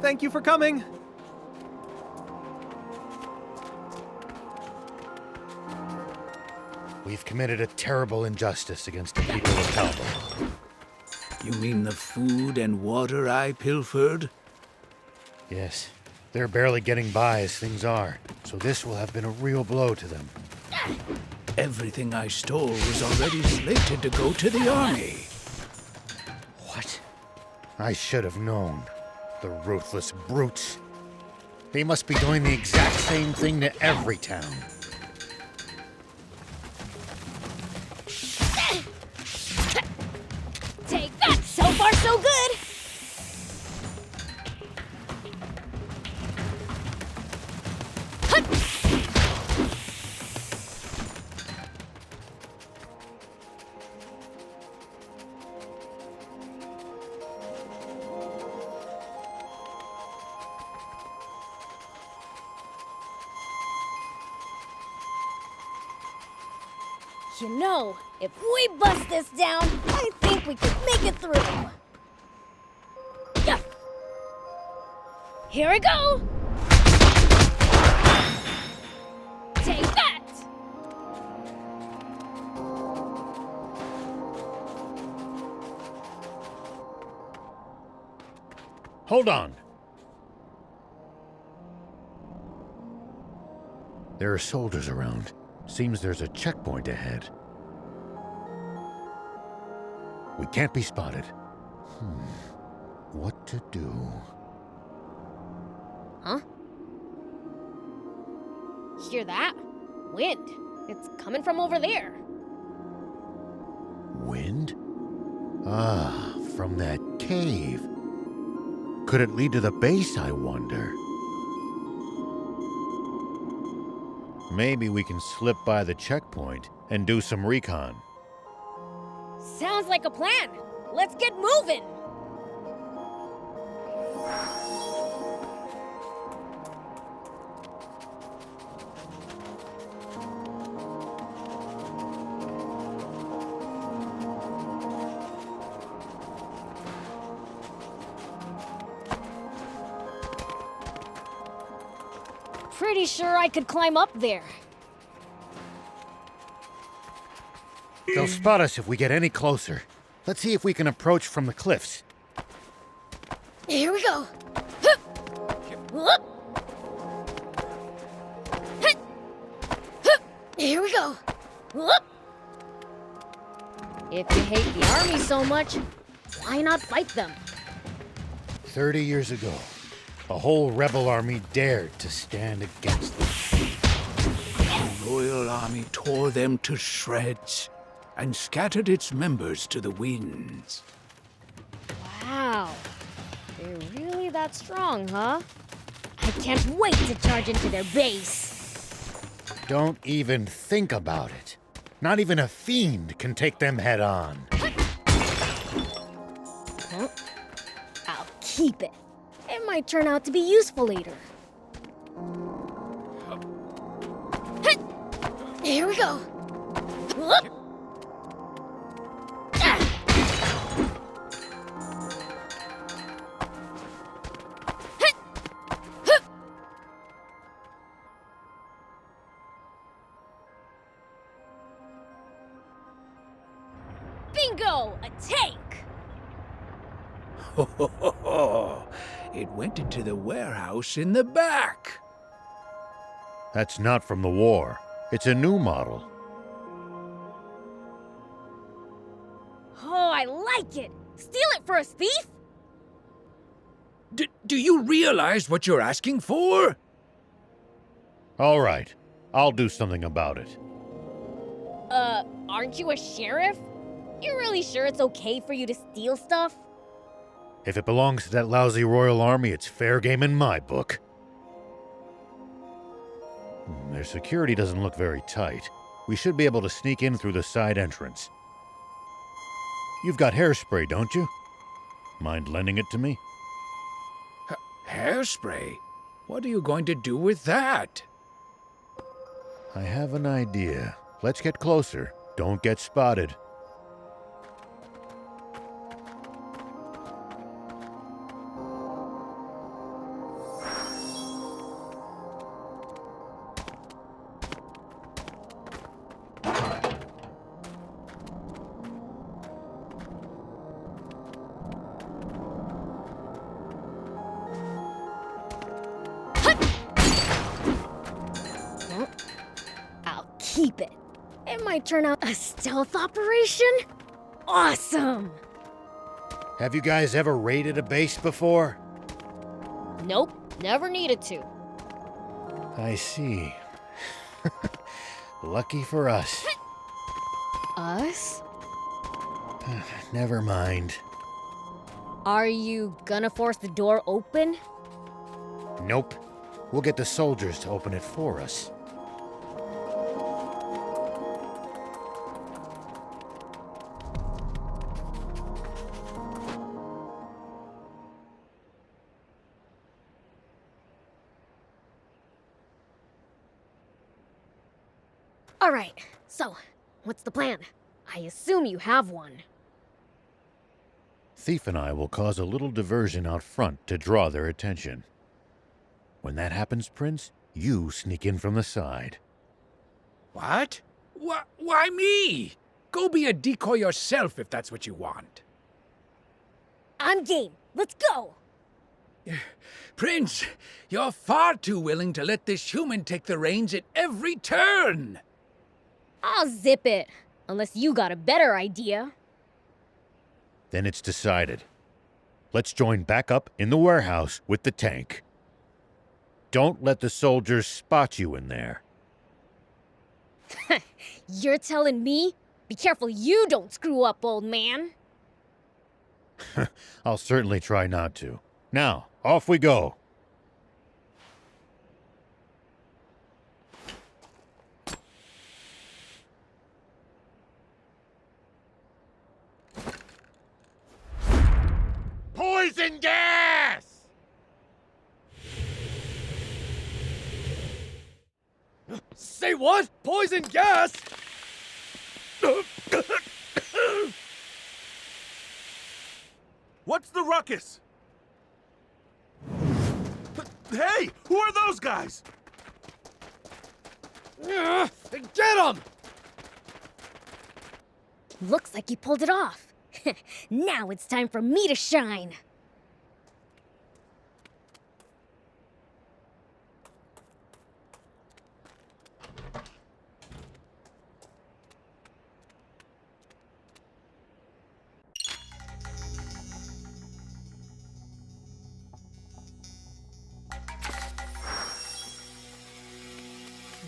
Thank you for coming. We've committed a terrible injustice against the people of Talbot. You mean the food and water I pilfered? Yes, they're barely getting by as things are, so this will have been a real blow to them. Everything I stole was already slated to go to the army. What? I should have known. The ruthless brutes. They must be doing the exact same thing to every town. Take that! So far, so good! You know, if we bust this down, I think we could make it through. Yeah. Here we go! Take that! Hold on. There are soldiers around. Seems there's a checkpoint ahead. We can't be spotted. What to do? Huh? Hear that? Wind. It's coming from over there. Wind? Ah, from that cave. Could it lead to the base, I wonder? Maybe we can slip by the checkpoint and do some recon. Sounds like a plan. Let's get moving. Pretty sure I could climb up there. They'll spot us if we get any closer. Let's see if we can approach from the cliffs. Here we go. Hup. Whoop. Hup. Hup. Here we go. Whoop. If you hate the army so much, why not fight them? 30 years ago, a whole rebel army dared to stand against them. The Royal Army tore them to shreds and scattered its members to the winds. Wow. They're really that strong, huh? I can't wait to charge into their base. Don't even think about it. Not even a fiend can take them head on. Huh? I'll keep it. It might turn out to be useful later. Here we go. Whoop. Bingo! A tank! Ho, ho, ho, ho. It went into the warehouse in the back. That's not from the war. It's a new model. Oh, I like it! Steal it for a thief? Do you realize what you're asking for? All right, I'll do something about it. Aren't you a sheriff? You're really sure it's okay for you to steal stuff? If it belongs to that lousy Royal Army, it's fair game in my book. Their security doesn't look very tight. We should be able to sneak in through the side entrance. You've got hairspray, don't you? Mind lending it to me? Hairspray? What are you going to do with that? I have an idea. Let's get closer. Don't get spotted. I'll keep it. It might turn out a stealth operation? Awesome! Have you guys ever raided a base before? Nope, never needed to. I see. Lucky for us. Us? Never mind. Are you gonna force the door open? Nope. We'll get the soldiers to open it for us. All right, so what's the plan? I assume you have one. Thief and I will cause a little diversion out front to draw their attention. When that happens, Prince, you sneak in from the side. What? Why me? Go be a decoy yourself if that's what you want. I'm game. Let's go! Prince, you're far too willing to let this human take the reins at every turn. I'll zip it. Unless you got a better idea. Then it's decided. Let's join back up in the warehouse with the tank. Don't let the soldiers spot you in there. You're telling me? Be careful you don't screw up, old man. I'll certainly try not to. Now, off we go. Poison gas! Say what? Poison gas? What's the ruckus? Hey, who are those guys? Get them! Looks like you pulled it off. Now it's time for me to shine.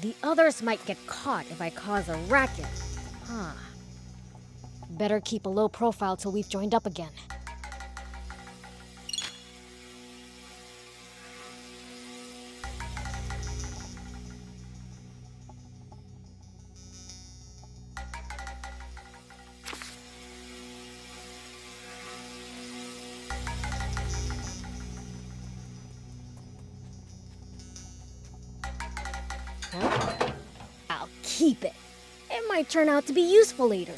The others might get caught if I cause a racket. Huh. Better keep a low profile till we've joined up again. I'll keep it. It might turn out to be useful later.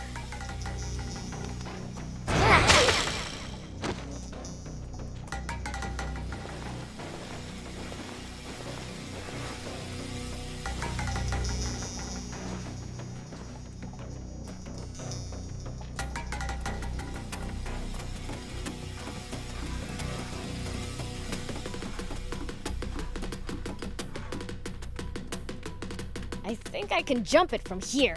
I think I can jump it from here.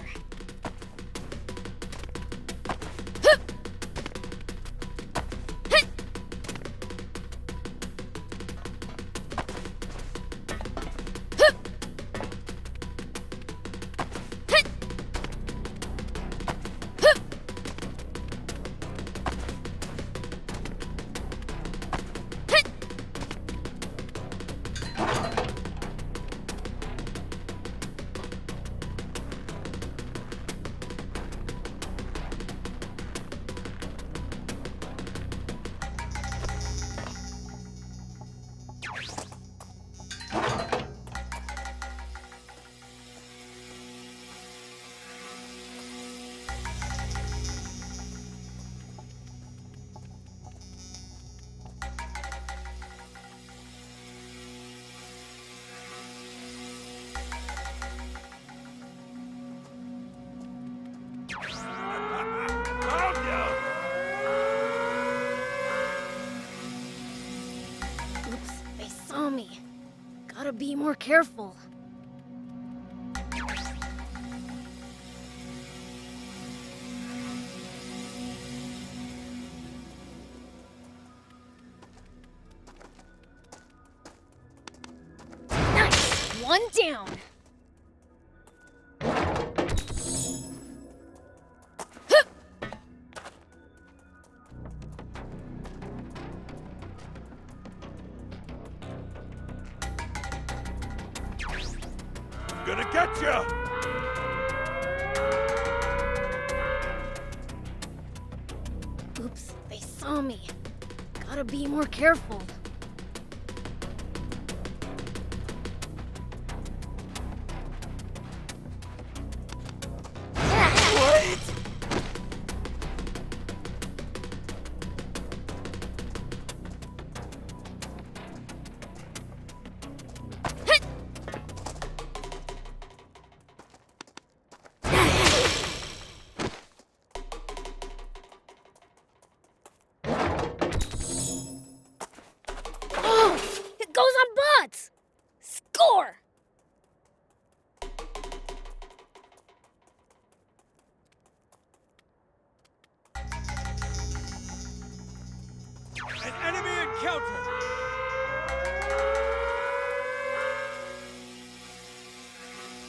Gotta be more careful. Nice! One down. Gonna get ya! Oops, they saw me. Gotta be more careful. It goes on butts! Score! An enemy encounter!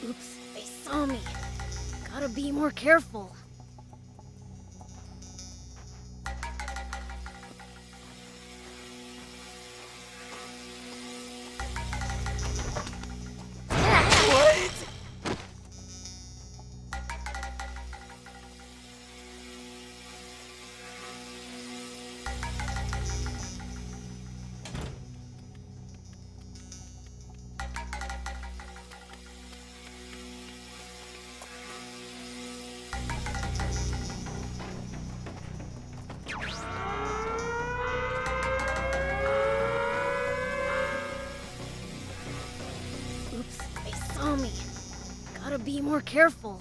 Oops, they saw me. Gotta be more careful. Oops, they saw me. Gotta be more careful.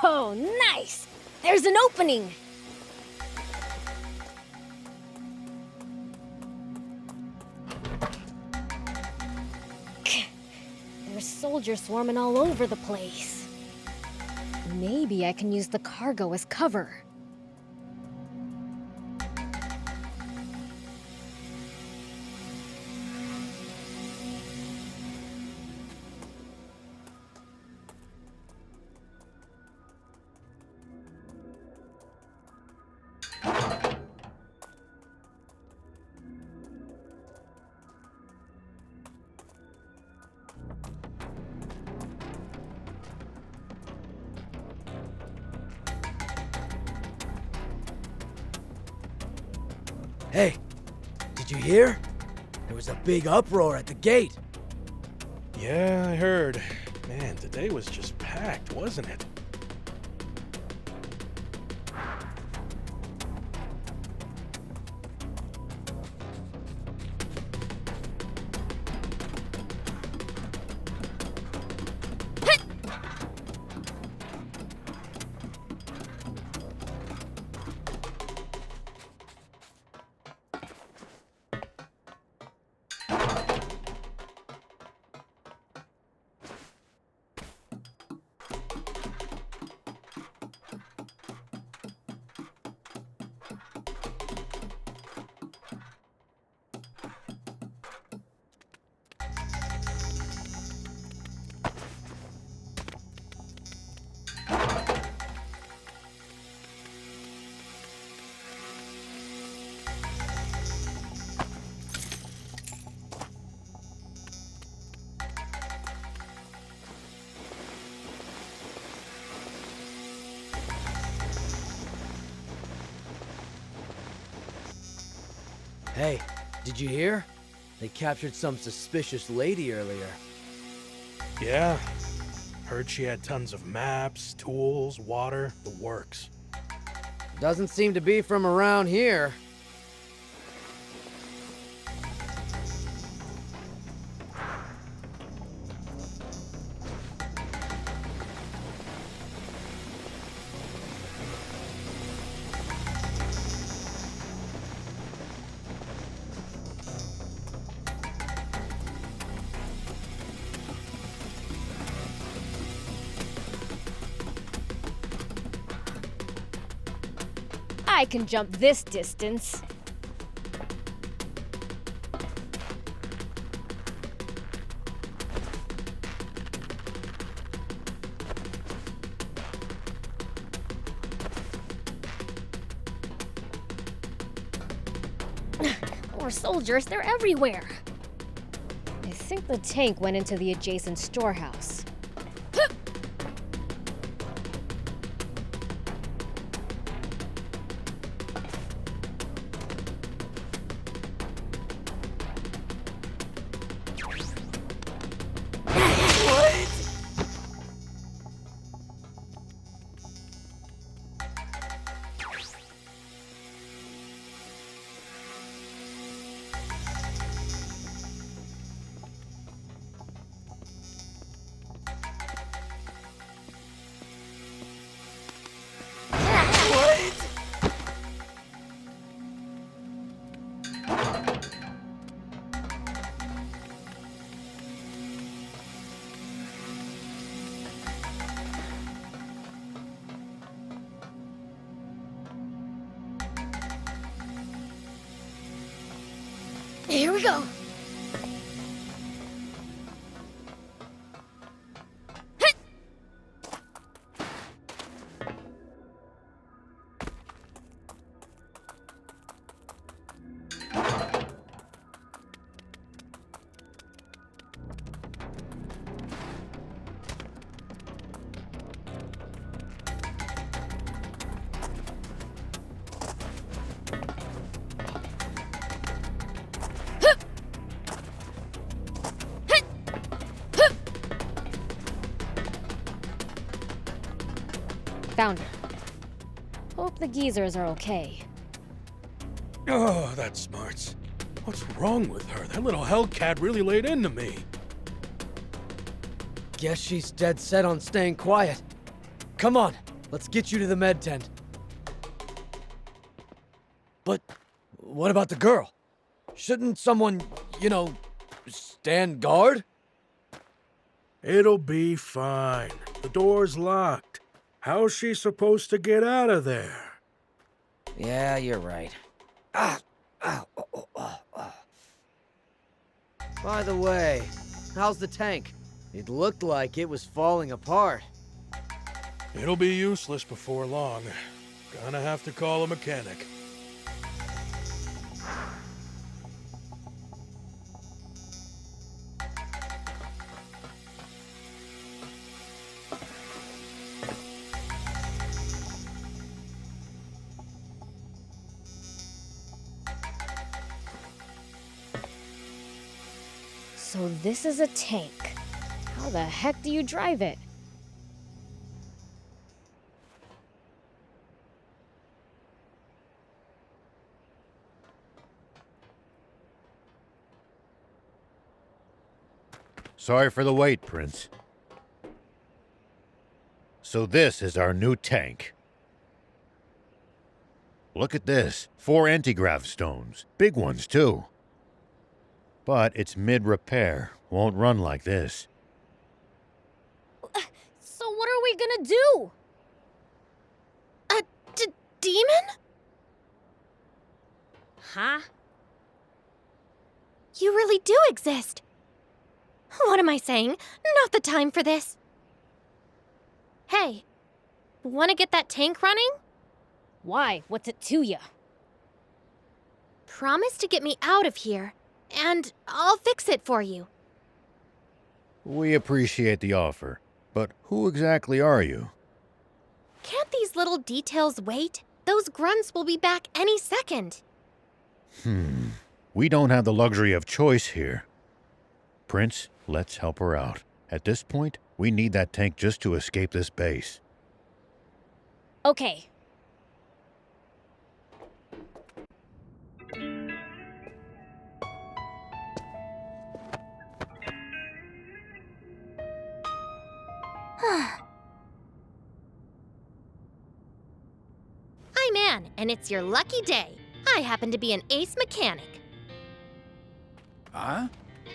Oh, nice! There's an opening! There's soldiers swarming all over the place. Maybe I can use the cargo as cover. Hey, did you hear? There was a big uproar at the gate. Yeah, I heard. Man, today was just packed, wasn't it? Hey, did you hear? They captured some suspicious lady earlier. Yeah. Heard she had tons of maps, tools, water, the works. Doesn't seem to be from around here. I can jump this distance. More soldiers, they're everywhere. I think the tank went into the adjacent storehouse. Here we go. Found her. Hope the geezers are okay. Oh, that smarts. What's wrong with her? That little hellcat really laid into me. Guess she's dead set on staying quiet. Come on, let's get you to the med tent. But what about the girl? Shouldn't someone, stand guard? It'll be fine. The door's locked. How's she supposed to get out of there? Yeah, you're right. By the way, how's the tank? It looked like it was falling apart. It'll be useless before long. Gonna have to call a mechanic. So this is a tank. How the heck do you drive it? Sorry for the wait, Prince. So this is our new tank. Look at this. 4 anti-grav stones. Big ones, too. But it's mid-repair. Won't run like this. So what are we gonna do? A demon? Huh? You really do exist. What am I saying? Not the time for this. Hey, wanna get that tank running? Why? What's it to ya? Promise to get me out of here, and I'll fix it for you. We appreciate the offer, but who exactly are you? Can't these little details wait? Those grunts will be back any second. We don't have the luxury of choice here. Prince, let's help her out. At this point, we need that tank just to escape this base. Okay. I'm Anne, and it's your lucky day. I happen to be an ace mechanic. Huh?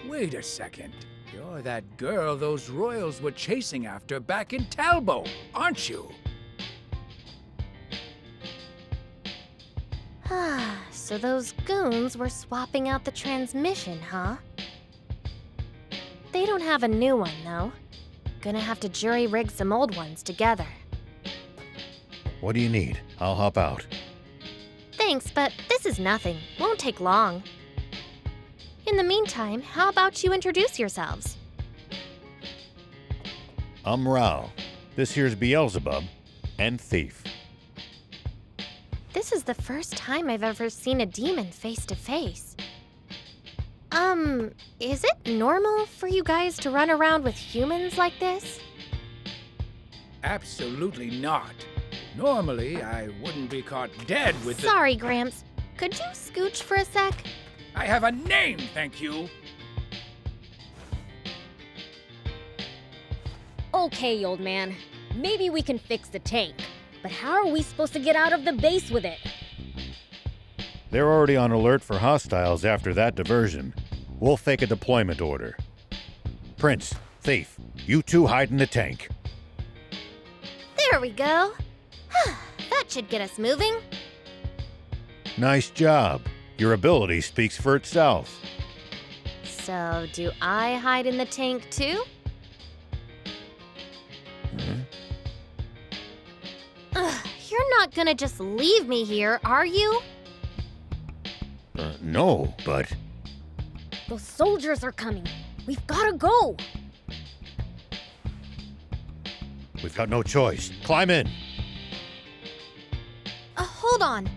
Wait a second. You're that girl those royals were chasing after back in Talbot, aren't you? So those goons were swapping out the transmission, huh? They don't have a new one, though. Gonna have to jury-rig some old ones together. What do you need? I'll hop out. Thanks, but this is nothing. Won't take long. In the meantime, how about you introduce yourselves? I'm Rao. This here's Beelzebub and Thief. This is the first time I've ever seen a demon face to face. Is it normal for you guys to run around with humans like this? Absolutely not. Normally, I wouldn't be caught dead with the... Sorry, Gramps. Could you scooch for a sec? I have a name, thank you. Okay, old man. Maybe we can fix the tank. But how are we supposed to get out of the base with it? They're already on alert for hostiles after that diversion. We'll fake a deployment order. Prince, Thief, you two hide in the tank. There we go. That should get us moving. Nice job. Your ability speaks for itself. So, do I hide in the tank too? You're not gonna just leave me here, are you? No, but... Those soldiers are coming. We've gotta go. We've got no choice. Climb in. Hold on.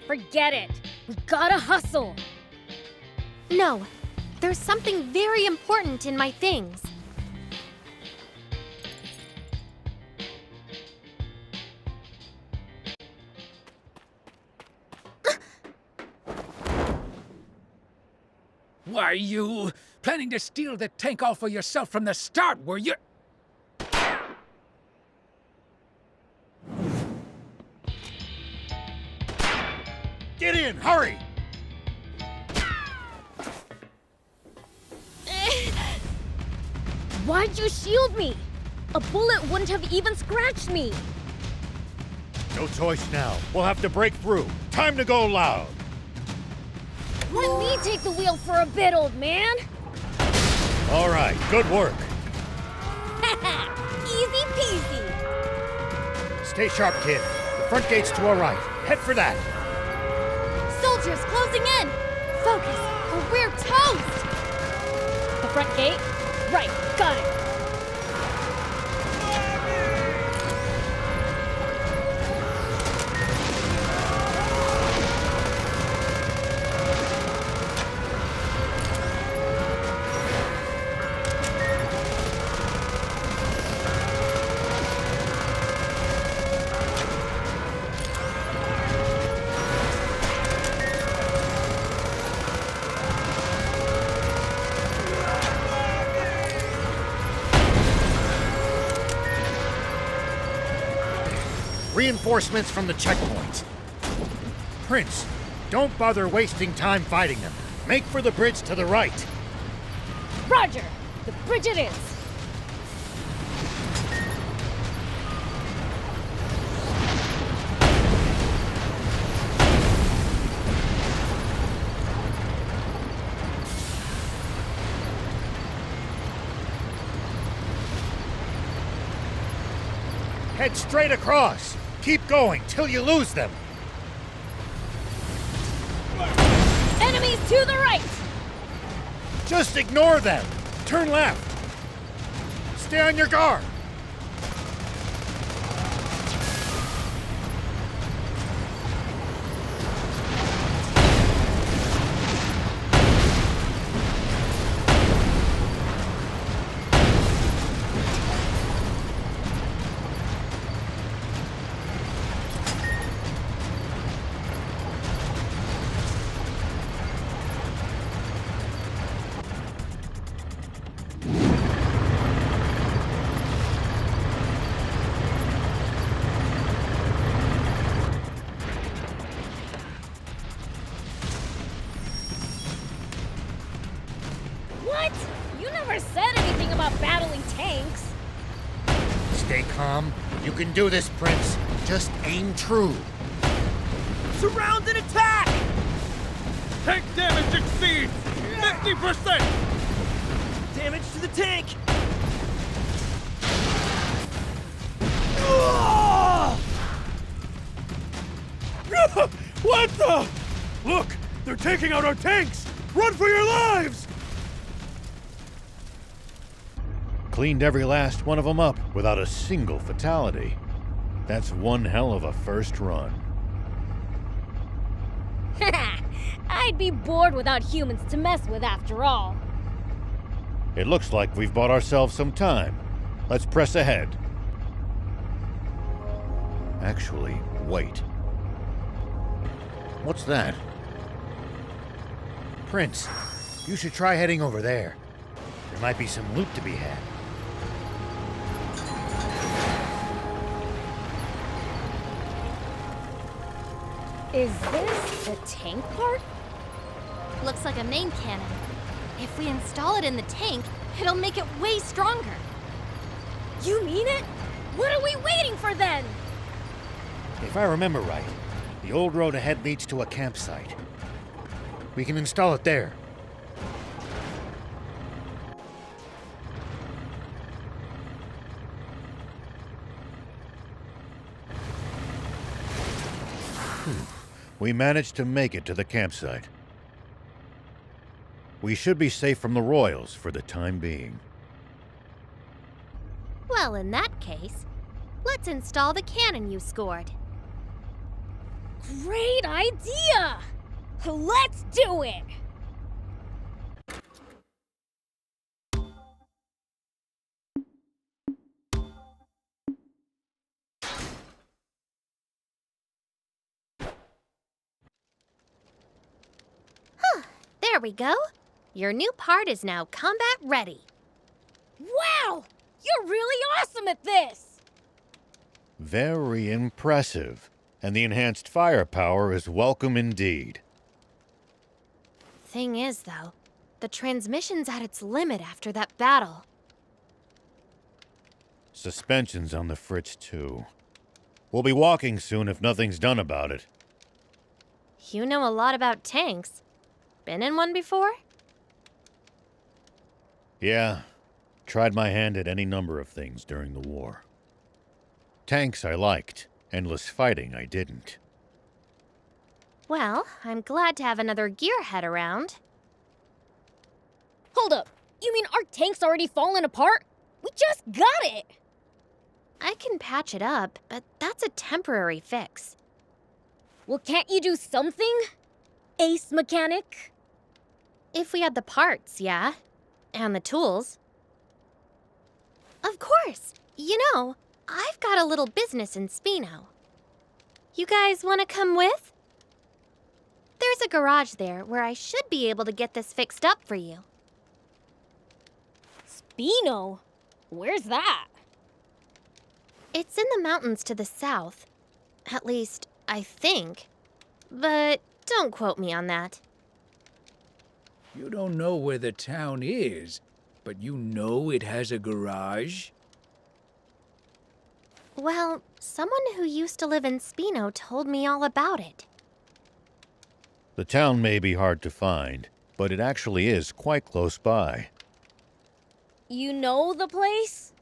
Forget it. We gotta hustle. No, there's something very important in my things. Why, you planning to steal the tank all for yourself from the start, were you? Get in! Hurry! Why'd you shield me? A bullet wouldn't have even scratched me. No choice now. We'll have to break through. Time to go loud. Let me take the wheel for a bit, old man. All right, good work. Easy peasy. Stay sharp, kid. The front gate's to our right. Head for that. Soldiers closing in! Focus, or we're toast! The front gate? Right, got it. Reinforcements from the checkpoint. Prince, don't bother wasting time fighting them. Make for the bridge to the right. Roger. The bridge it is. Head straight across. Keep going till you lose them. Enemies to the right. Just ignore them. Turn left. Stay on your guard. Stay calm. You can do this, Prince. Just aim true. Surround and attack! Tank damage exceeds 50%! Damage to the tank! What the? Look! They're taking out our tanks! Run for your lives! Cleaned every last one of them up without a single fatality. That's one hell of a first run. I'd be bored without humans to mess with after all. It looks like we've bought ourselves some time. Let's press ahead. Actually, wait. What's that? Prince, you should try heading over there. There might be some loot to be had. Is this the tank part? Looks like a main cannon. If we install it in the tank, it'll make it way stronger. You mean it? What are we waiting for then? If I remember right, the old road ahead leads to a campsite. We can install it there. We managed to make it to the campsite. We should be safe from the Royals for the time being. Well, in that case, let's install the cannon you scored. Great idea! Let's do it! There we go. Your new part is now combat ready. Wow! You're really awesome at this! Very impressive. And the enhanced firepower is welcome indeed. Thing is, though, the transmission's at its limit after that battle. Suspension's on the fritz, too. We'll be walking soon if nothing's done about it. You know a lot about tanks. Been in one before? Yeah. Tried my hand at any number of things during the war. Tanks I liked. Endless fighting I didn't. Well, I'm glad to have another gearhead around. Hold up! You mean our tank's already fallen apart? We just got it! I can patch it up, but that's a temporary fix. Well, can't you do something? Ace mechanic? If we had the parts, yeah. And the tools. Of course! You know, I've got a little business in Spino. You guys want to come with? There's a garage there where I should be able to get this fixed up for you. Spino? Where's that? It's in the mountains to the south. At least, I think. But don't quote me on that. You don't know where the town is, but you know it has a garage? Well, someone who used to live in Spino told me all about it. The town may be hard to find, but it actually is quite close by. You know the place?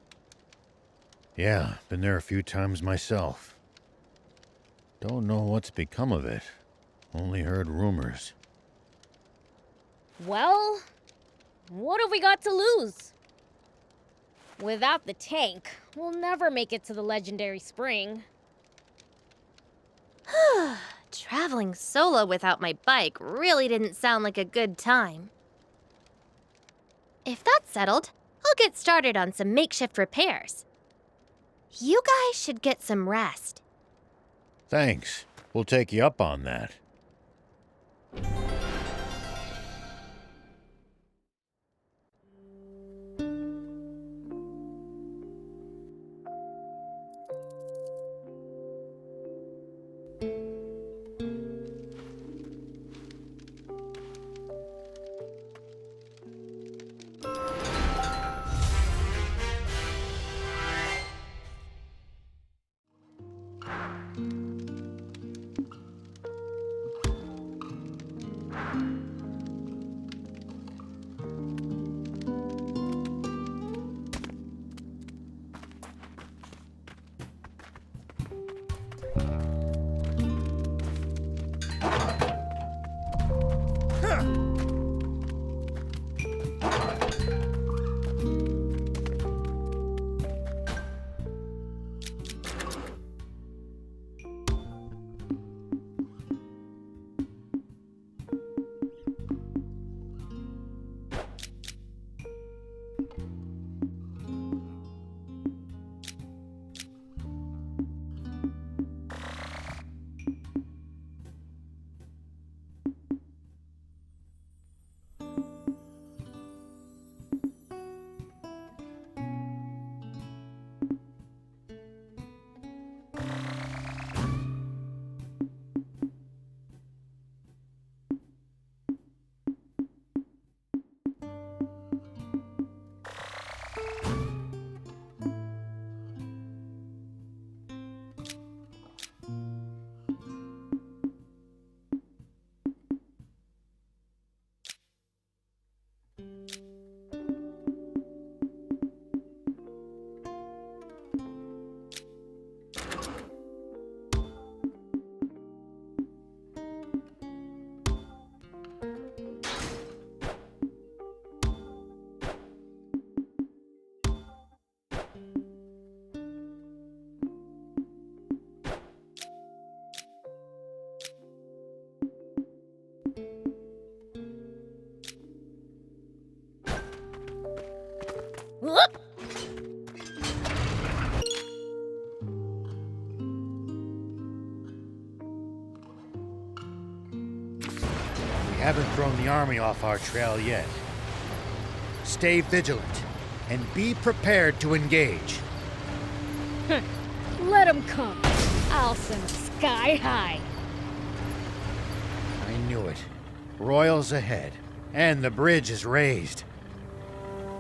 Yeah, been there a few times myself. Don't know what's become of it. Only heard rumors. Well, what have we got to lose? Without the tank, we'll never make it to the legendary spring. Traveling solo without my bike really didn't sound like a good time. If that's settled, I'll get started on some makeshift repairs. You guys should get some rest. Thanks. We'll take you up on that. haven't thrown the army off our trail yet. Stay vigilant and be prepared to engage. Let 'em come. I'll send 'em sky high. I knew it. Royals ahead, and the bridge is raised.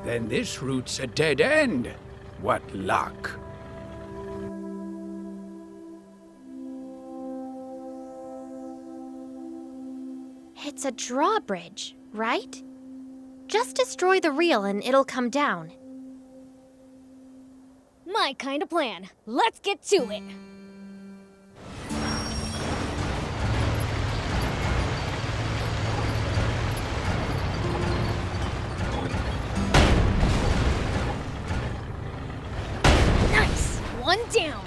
Then this route's a dead end. What luck. It's a drawbridge, right? Just destroy the reel and it'll come down. My kind of plan. Let's get to it. Nice! One down.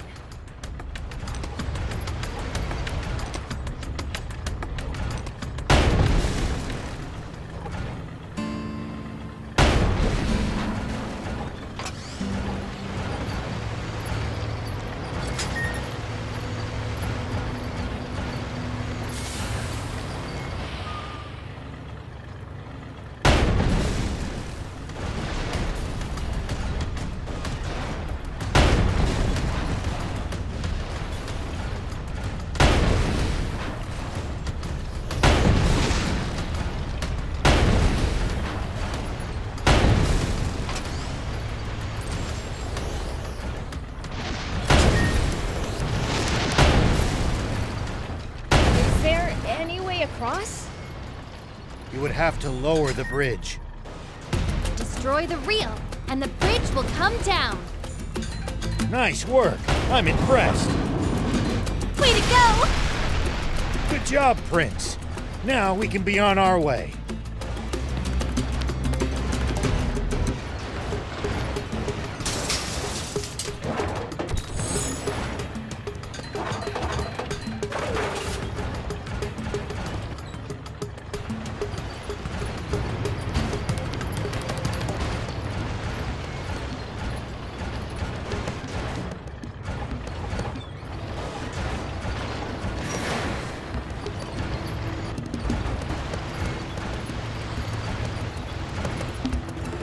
Is there any way across? You would have to lower the bridge. Destroy the reel and the bridge will come down. Nice work. I'm impressed. Way to go! Good job, Prince. Now we can be on our way.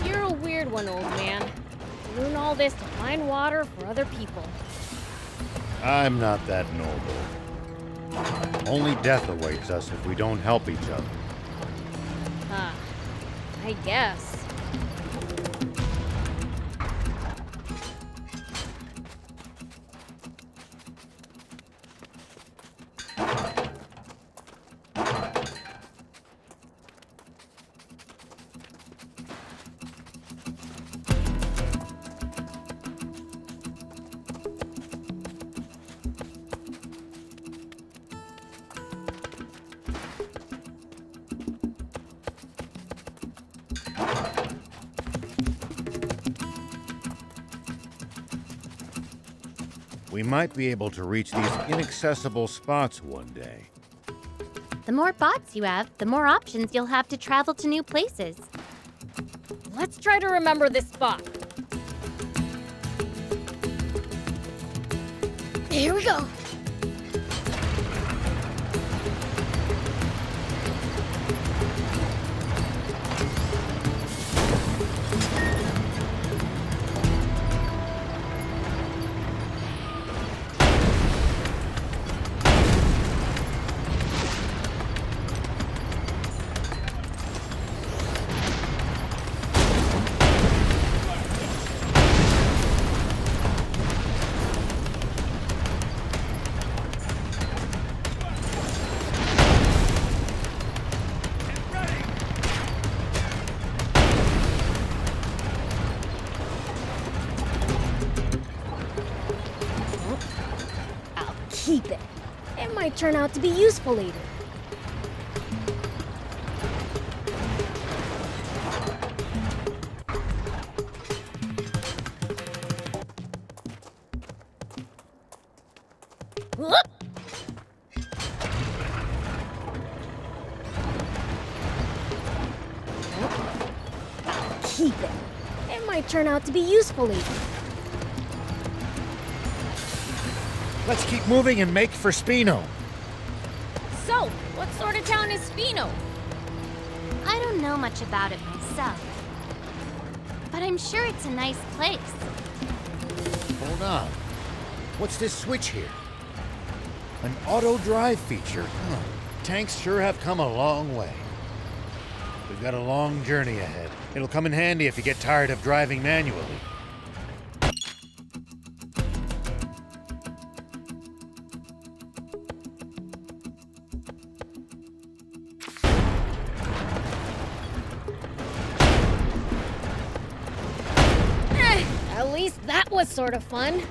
You're a weird one, old man. Doing all this to find water for other people. I'm not that noble. Only death awaits us if we don't help each other. Huh. I guess. We might be able to reach these inaccessible spots one day. The more bots you have, the more options you'll have to travel to new places. Let's try to remember this spot. Here we go. I'll keep it. It might turn out to be useful later. Whoop! I'll keep it. It might turn out to be useful later. Let's keep moving and make for Spino. So, what sort of town is Spino? I don't know much about it myself, but I'm sure it's a nice place. Hold on. What's this switch here? An auto drive feature. Huh. Tanks sure have come a long way. We've got a long journey ahead. It'll come in handy if you get tired of driving manually. At least that was sort of fun.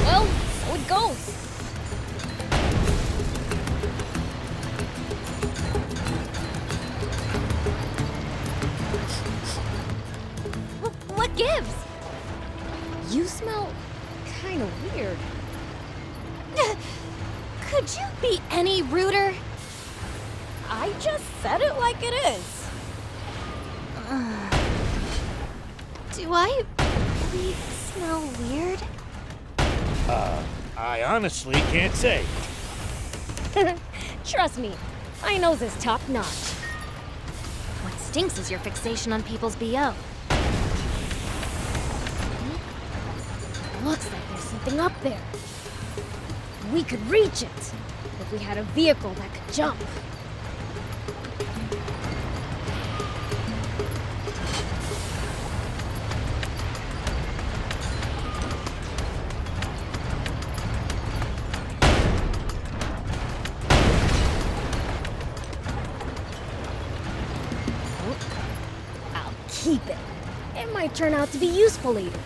Well, so it goes. What gives? You smell kind of weird. Could you be any ruder? I just said it like it is. Do I really smell weird? I honestly can't say. Trust me, my nose is top notch. What stinks is your fixation on people's BO. Looks like there's something up there. We could reach it if we had a vehicle that could jump. I'll keep it. It might turn out to be useful later.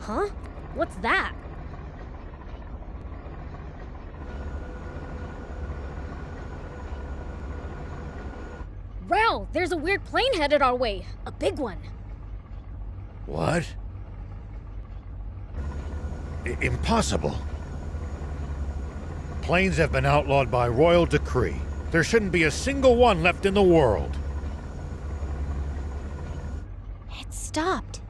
Huh? What's that? Rao, there's a weird plane headed our way. A big one. What? Impossible. Planes have been outlawed by royal decree. There shouldn't be a single one left in the world. It stopped.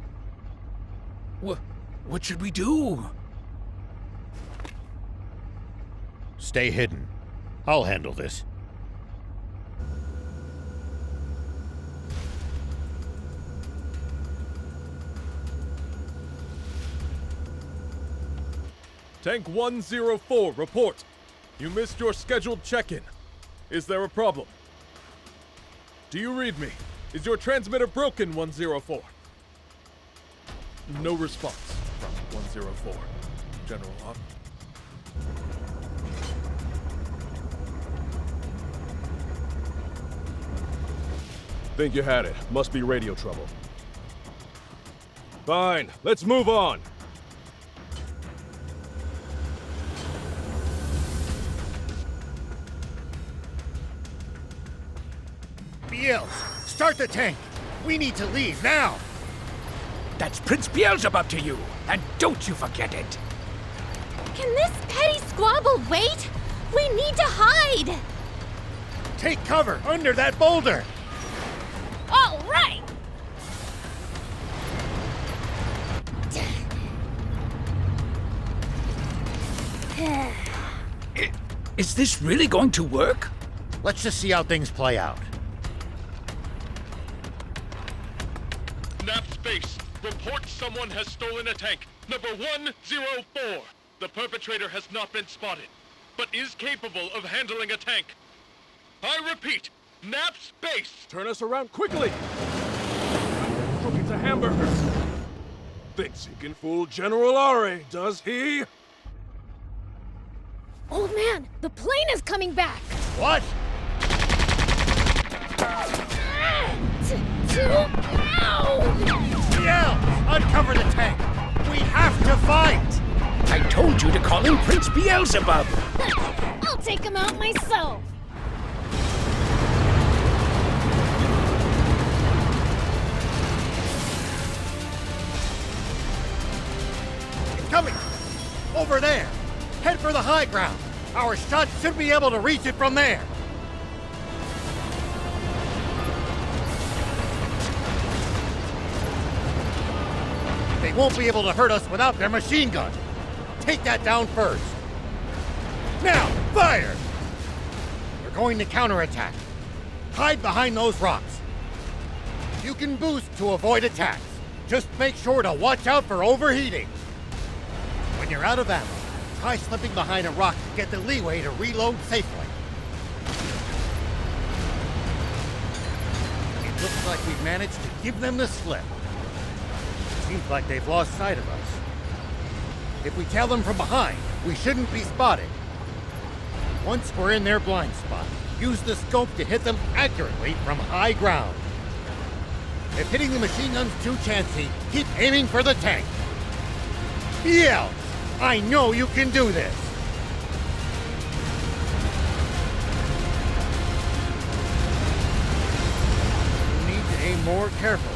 What should we do? Stay hidden. I'll handle this. Tank 104, report. You missed your scheduled check-in. Is there a problem? Do you read me? Is your transmitter broken, 104? No response from 104. General Op. Think you had it. Must be radio trouble. Fine, let's move on. Biels, start the tank. We need to leave now. That's Prince Beelzebub to you, and don't you forget it. Can this petty squabble wait? We need to hide! Take cover under that boulder. All right! Is this really going to work? Let's just see how things play out. Report someone has stolen a tank. Number 104. The perpetrator has not been spotted, but is capable of handling a tank. I repeat, Nap's base. Turn us around quickly! It's a hamburger. Thinks he can fool General Ari, does he? Old man, the plane is coming back! What? Too loud! Yell! Uncover the tank! We have to fight! I told you to call him Prince Beelzebub. I'll take him out myself! It's coming! Over there! Head for the high ground! Our shots should be able to reach it from there! They won't be able to hurt us without their machine gun. Take that down first. Now, fire! We're going to counterattack. Hide behind those rocks. You can boost to avoid attacks. Just make sure to watch out for overheating. When you're out of ammo, try slipping behind a rock to get the leeway to reload safely. It looks like we've managed to give them the slip. Seems like they've lost sight of us. If we tail them from behind, we shouldn't be spotted. Once we're in their blind spot, use the scope to hit them accurately from high ground. If hitting the machine gun's too chancy, keep aiming for the tank. Yell! I know you can do this! You need to aim more carefully.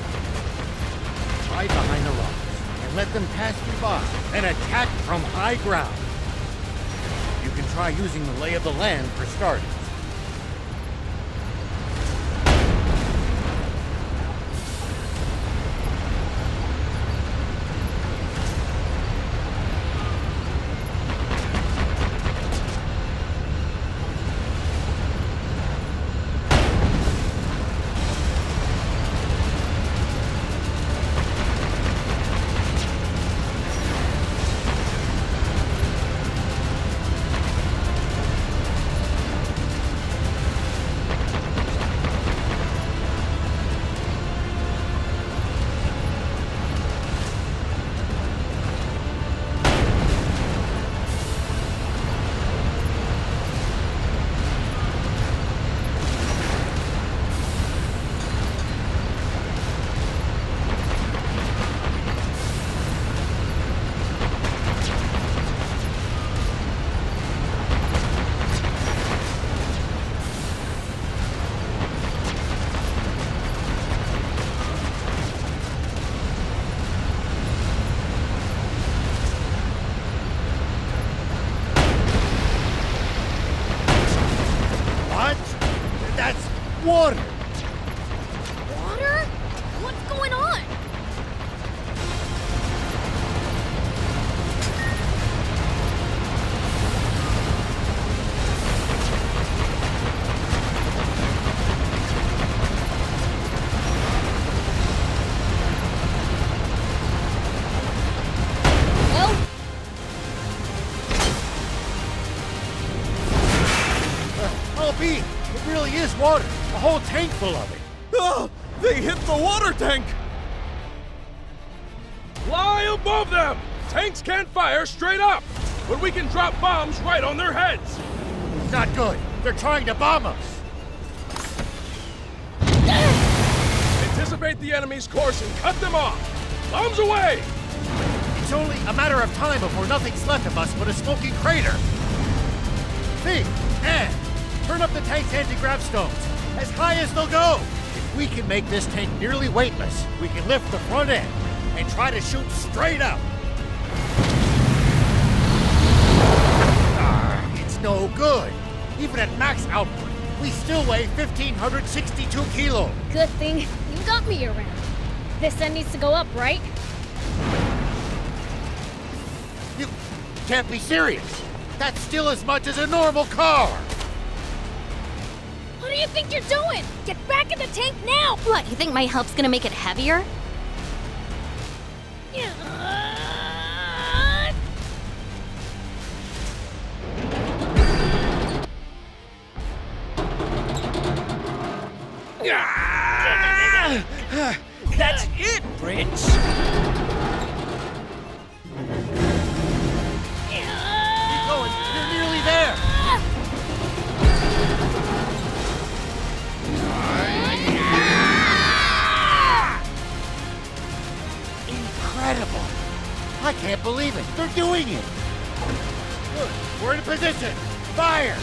Hide behind the rocks and let them pass you by, then attack from high ground. You can try using the lay of the land for starters. Water! Water? What's going on? I'll be! It really is water! A whole tank full of it! Oh, they hit the water tank! Fly above them! Tanks can't fire straight up, but we can drop bombs right on their heads! Not good! They're trying to bomb us! Anticipate the enemy's course and cut them off! Bombs away! It's only a matter of time before nothing's left of us but a smoking crater! Think! And turn up the tank's anti-grav stones, as high as they'll go! If we can make this tank nearly weightless, we can lift the front end and try to shoot straight up! It's no good! Even at max output, we still weigh 1,562 kilos! Good thing you got me around. This end needs to go up, right? You can't be serious! That's still as much as a normal car! What do you think you're doing? Get back in the tank now! What, you think my help's gonna make it heavier? I can't believe it. They're doing it. Good. We're in position. Fire!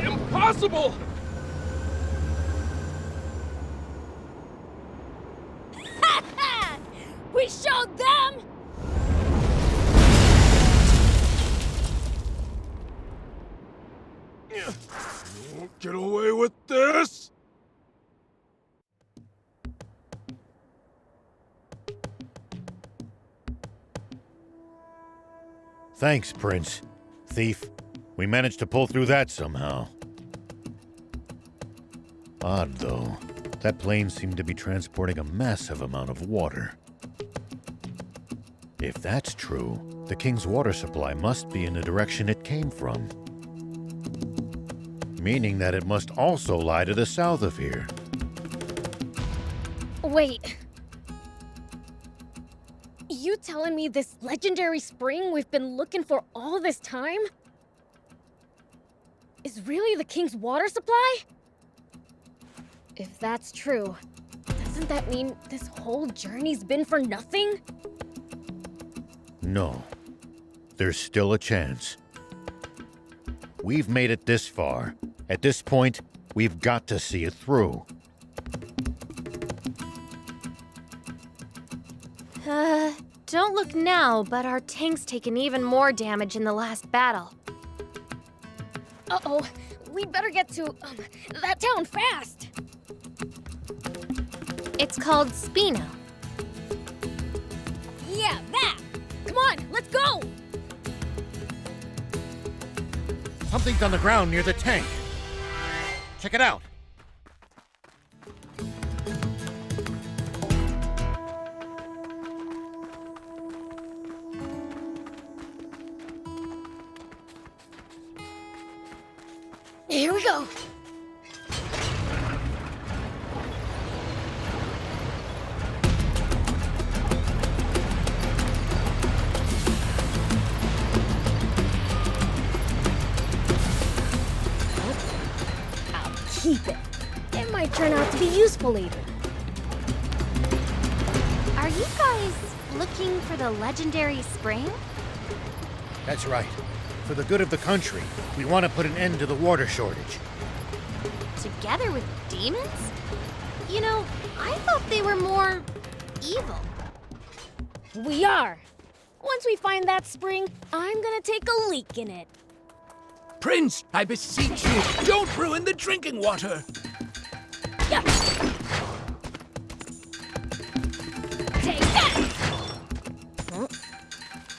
Impossible! We showed them! You won't get away with this! Thanks, Prince. Thief. We managed to pull through that somehow. Odd, though. That plane seemed to be transporting a massive amount of water. If that's true, the King's water supply must be in the direction it came from. Meaning that it must also lie to the south of here. Wait. You telling me this legendary spring we've been looking for all this time is really the King's water supply? If that's true, doesn't that mean this whole journey's been for nothing? No. There's still a chance. We've made it this far. At this point, we've got to see it through. Don't look now, but our tank's taken even more damage in the last battle. Uh-oh, we better get to that town fast. It's called Spino. Yeah, that! Come on, let's go! Something's on the ground near the tank. Check it out. Here we go. I'll keep it. It might turn out to be useful later. Are you guys looking for the legendary spring? That's right. For the good of the country, we want to put an end to the water shortage. Together with demons? You know, I thought they were more evil. We are. Once we find that spring, I'm gonna take a leak in it. Prince, I beseech you, don't ruin the drinking water. Yeah. Take that! Huh?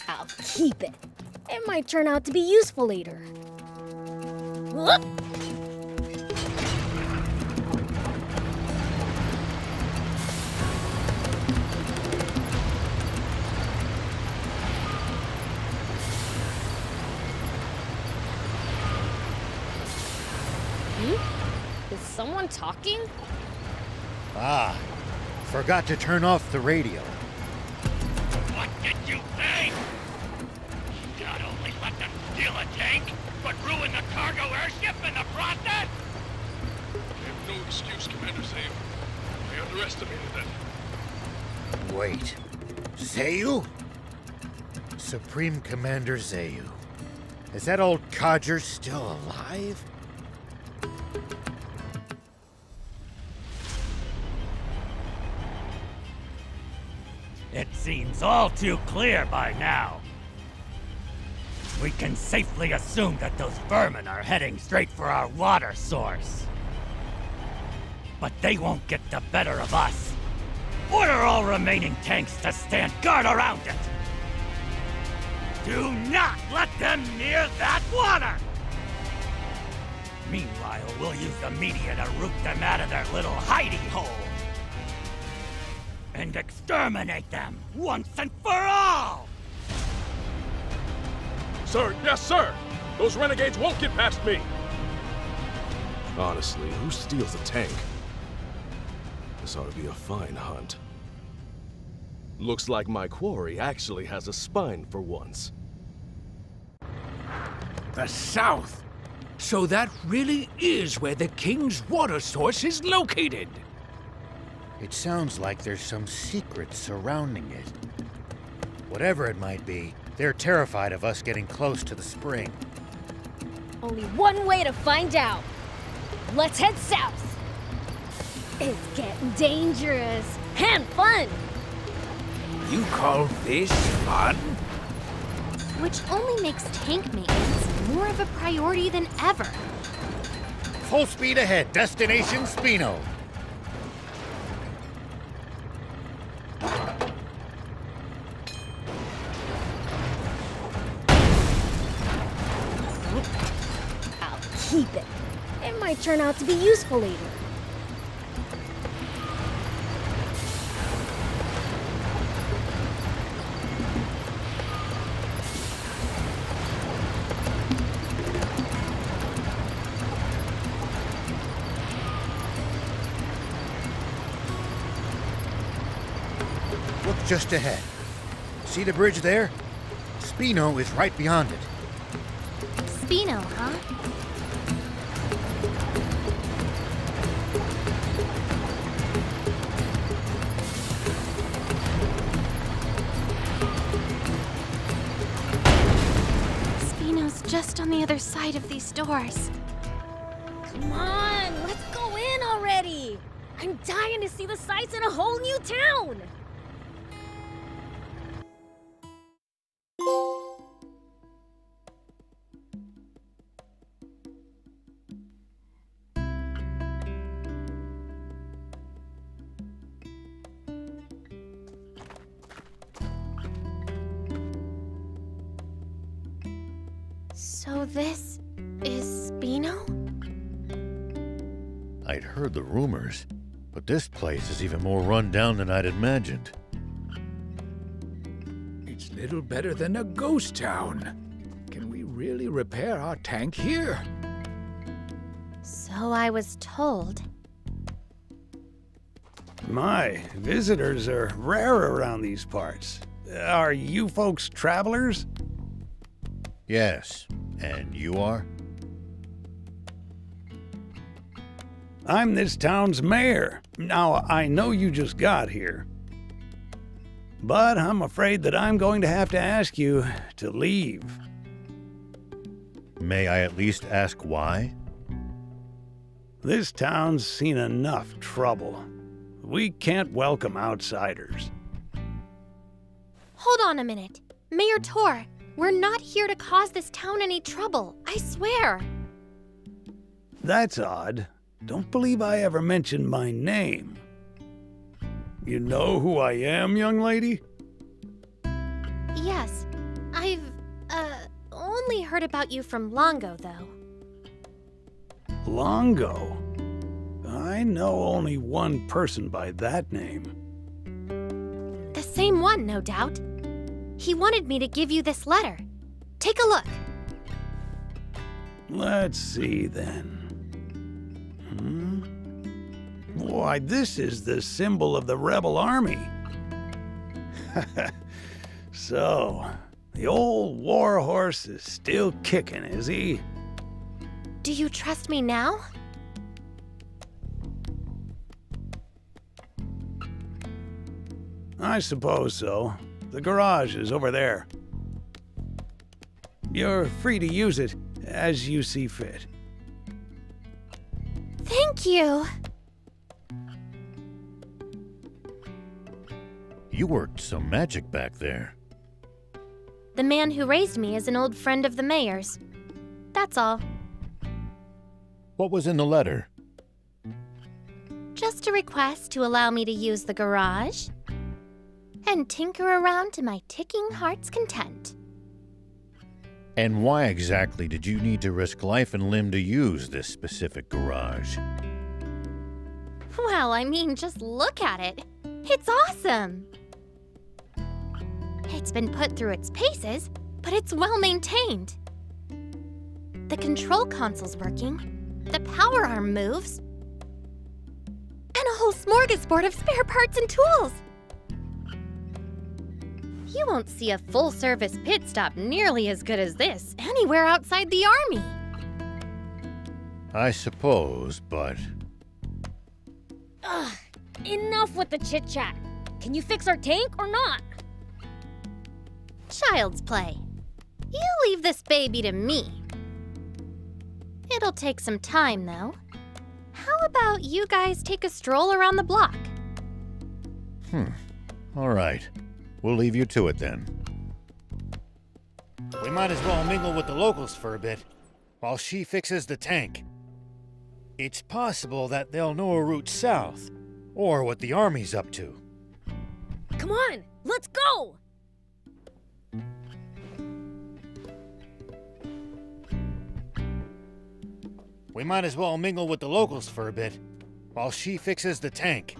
I'll keep it. It might turn out to be useful later. Huh? Is someone talking? Ah, forgot to turn off the radio. What did you say? Not only let them steal a tank, but ruin the cargo airship in the process? I have no excuse, Commander Zayu. I underestimated them. Wait. Zayu? Supreme Commander Zayu. Is that old codger still alive? It seems all too clear by now. We can safely assume that those vermin are heading straight for our water source. But they won't get the better of us. Order all remaining tanks to stand guard around it. Do not let them near that water! Meanwhile, we'll use the media to root them out of their little hidey hole. And exterminate them once and for all! Sir, yes, sir! Those renegades won't get past me! Honestly, who steals a tank? This ought to be a fine hunt. Looks like my quarry actually has a spine for once. The south. So that really is where the king's water source is located. It sounds like there's some secret surrounding it. Whatever it might be, they're terrified of us getting close to the spring. Only one way to find out. Let's head south. It's getting dangerous and fun. You call this fun? Which only makes tank maintenance more of a priority than ever. Full speed ahead, destination Spino. I'll keep it. It might turn out to be useful later. Look just ahead. See the bridge there? Spino is right beyond it. Spino, huh? Spino's just on the other side of these doors. Come on, let's go in already. I'm dying to see the sights in a whole new town. So this is Spino? I'd heard the rumors, but this place is even more run down than I'd imagined. It's little better than a ghost town. Can we really repair our tank here? So I was told. My, visitors are rare around these parts. Are you folks travelers? Yes, and you are? I'm this town's mayor. Now, I know you just got here, but I'm afraid that I'm going to have to ask you to leave. May I at least ask why? This town's seen enough trouble. We can't welcome outsiders. Hold on a minute. Mayor Tor, we're not here to cause this town any trouble. I swear. That's odd. Don't believe I ever mentioned my name. You know who I am, young lady? Yes. I've, only heard about you from Longo, though. Longo? I know only one person by that name. The same one, no doubt. He wanted me to give you this letter. Take a look. Let's see then. Why, this is the symbol of the rebel army. So, the old war horse is still kicking, is he? Do you trust me now? I suppose so. The garage is over there. You're free to use it as you see fit. Thank you. You worked some magic back there. The man who raised me is an old friend of the mayor's. That's all. What was in the letter? Just a request to allow me to use the garage and tinker around to my ticking heart's content. And why exactly did you need to risk life and limb to use this specific garage? Well, I mean, just look at it. It's awesome. It's been put through its paces, but it's well maintained. The control console's working, the power arm moves, and a whole smorgasbord of spare parts and tools. You won't see a full-service pit stop nearly as good as this anywhere outside the army. I suppose, but... Ugh, Enough with the chit-chat. Can you fix our tank or not? Child's play. You leave this baby to me. It'll take some time, though. How about you guys take a stroll around the block? All right. We'll leave you to it then. We might as well mingle with the locals for a bit, while she fixes the tank. It's possible that they'll know a route south, or what the army's up to. Come on, let's go! We might as well mingle with the locals for a bit, while she fixes the tank.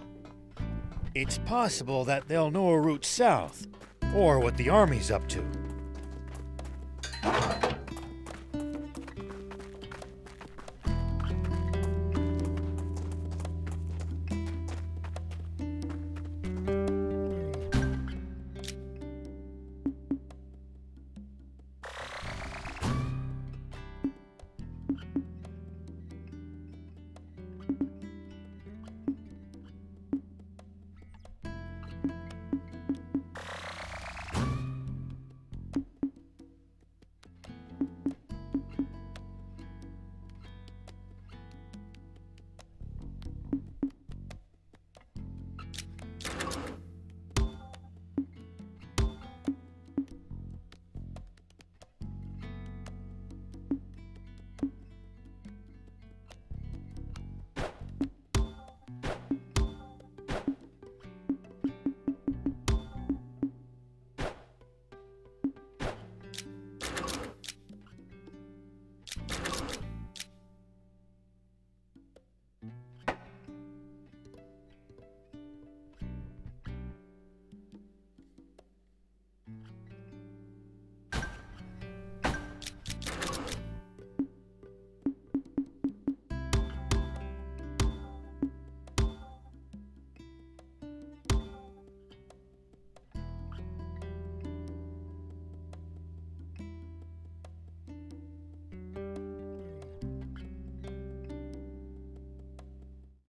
It's possible that they'll know a route south, or what the army's up to.